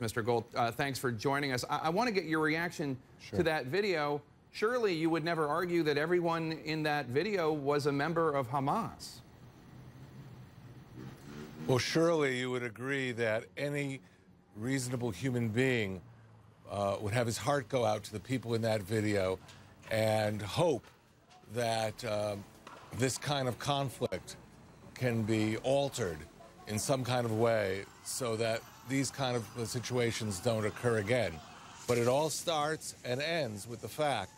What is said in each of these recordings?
Mr. Gold, thanks for joining us. I want to get your reaction to that video. Surely you would never argue that everyone in that video was a member of Hamas. Well, surely you would agree that any reasonable human being would have his heart go out to the people in that video and hope that this kind of conflict can be altered in some kind of way so that these kind of situations don't occur again. But it all starts and ends with the fact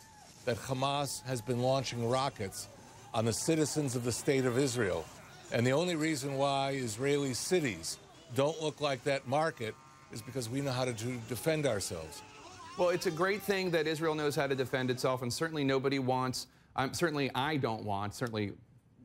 that Hamas has been launching rockets on the citizens of the state of Israel. And the only reason why Israeli cities don't look like that market is because we know how to defend ourselves. Well, it's a great thing that Israel knows how to defend itself, and certainly nobody wants, certainly I don't want, certainly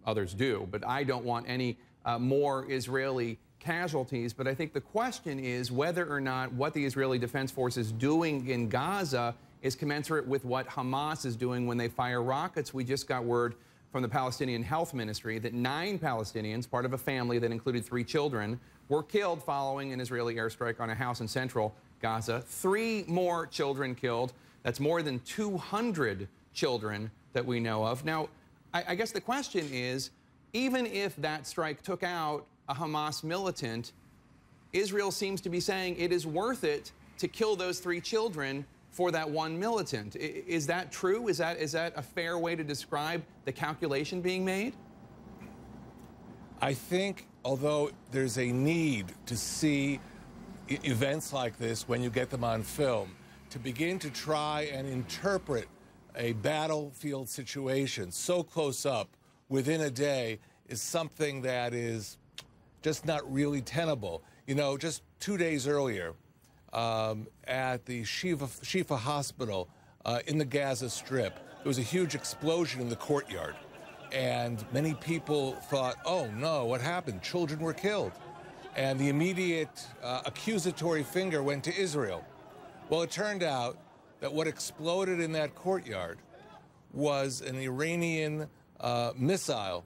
others do, but I don't want any more Israeli casualties. But I think the question is whether or not what the Israeli Defense Force is doing in Gaza is commensurate with what Hamas is doing when they fire rockets. We just got word from the Palestinian Health Ministry that 9 Palestinians, part of a family that included 3 children, were killed following an Israeli airstrike on a house in central Gaza. 3 more children killed. That's more than 200 children that we know of. Now, I guess the question is, even if that strike took out a Hamas militant, Israel seems to be saying it is worth it to kill those 3 children for that one militant. Is that true? Is that a fair way to describe the calculation being made? I think, although there's a need to see events like this when you get them on film, to begin to try and interpret a battlefield situation so close up within a day is something that is just not really tenable. You know, just 2 days earlier, at the Shifa Hospital in the Gaza Strip, there was a huge explosion in the courtyard. And many people thought, oh no, what happened? Children were killed. And the immediate accusatory finger went to Israel. Well, it turned out that what exploded in that courtyard was an Iranian missile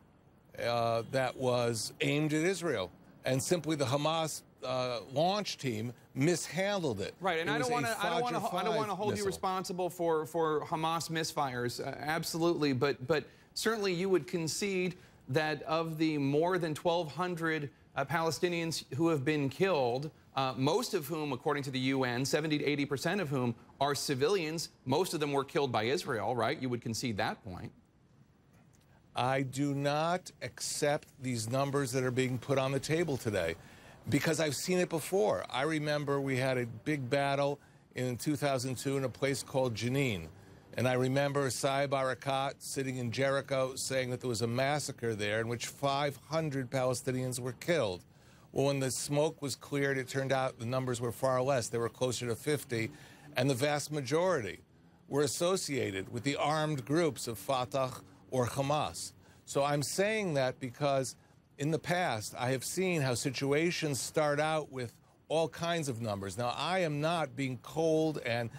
that was aimed at Israel. And simply the Hamas launch team mishandled it. Right, and I don't want to hold you responsible for Hamas misfires, absolutely, but certainly you would concede that of the more than 1,200 Palestinians who have been killed, most of whom, according to the UN, 70 to 80% of whom are civilians, most of them were killed by Israel, right? You would concede that point. I do not accept these numbers that are being put on the table today because I've seen it before. I remember we had a big battle in 2002 in a place called Jenin. And I remember Saeb Erekat sitting in Jericho saying that there was a massacre there in which 500 Palestinians were killed. Well, when the smoke was cleared, it turned out the numbers were far less. They were closer to 50, and the vast majority were associated with the armed groups of Fatah or Hamas. So I'm saying that because in the past I have seen how situations start out with all kinds of numbers. Now, I am not being cold, and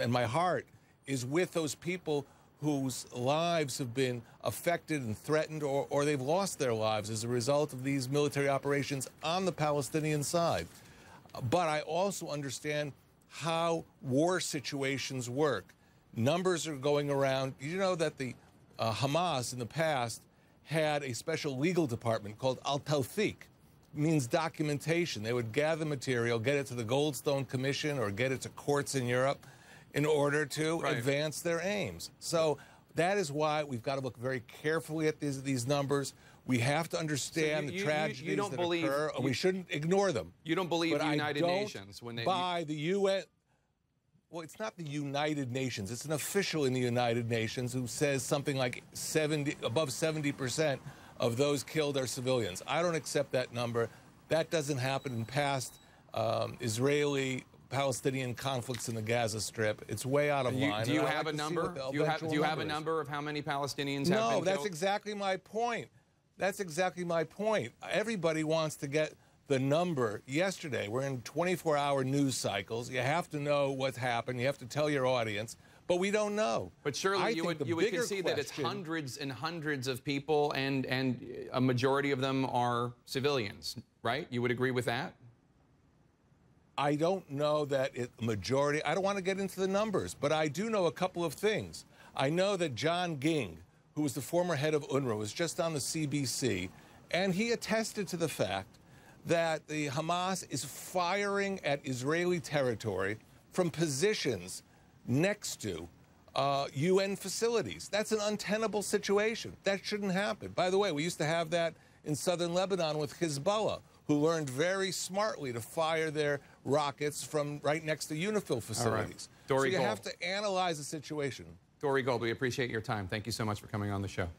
my heart is with those people whose lives have been affected and threatened, or they've lost their lives as a result of these military operations on the Palestinian side. But I also understand how war situations work. Numbers are going around. You know that the Hamas in the past had a special legal department called Al-Tawthiq. Means documentation. They would gather material, get it to the Goldstone Commission or get it to courts in Europe in order to advance their aims. So that is why we've got to look very carefully at these numbers. We have to understand the tragedies that occur, and we shouldn't ignore them. You don't believe the United Nations when they buy the UN. Well, it's not the United Nations. It's an official in the United Nations who says something like above 70% of those killed are civilians. I don't accept that number. That doesn't happen in past Israeli-Palestinian conflicts in the Gaza Strip. It's way out of line. Do you have a number? Do you have a number of how many Palestinians have been killed? No, that's exactly my point. That's exactly my point. Everybody wants to get the number yesterday. We're in 24-hour news cycles. You have to know what's happened. You have to tell your audience. But we don't know. But surely you would concede that it's hundreds and hundreds of people, and a majority of them are civilians, right? You would agree with that? I don't know that majority, I don't want to get into the numbers, but I do know a couple of things. I know that John Ging, who was the former head of UNRWA, was just on the CBC, and he attested to the fact that the Hamas is firing at Israeli territory from positions next to UN facilities. That's an untenable situation. That shouldn't happen. By the way, we used to have that in southern Lebanon with Hezbollah, who learned very smartly to fire their rockets from right next to UNIFIL facilities. Dori so you Gold. have to analyze the situation. Dori Gold, we appreciate your time. Thank you so much for coming on the show.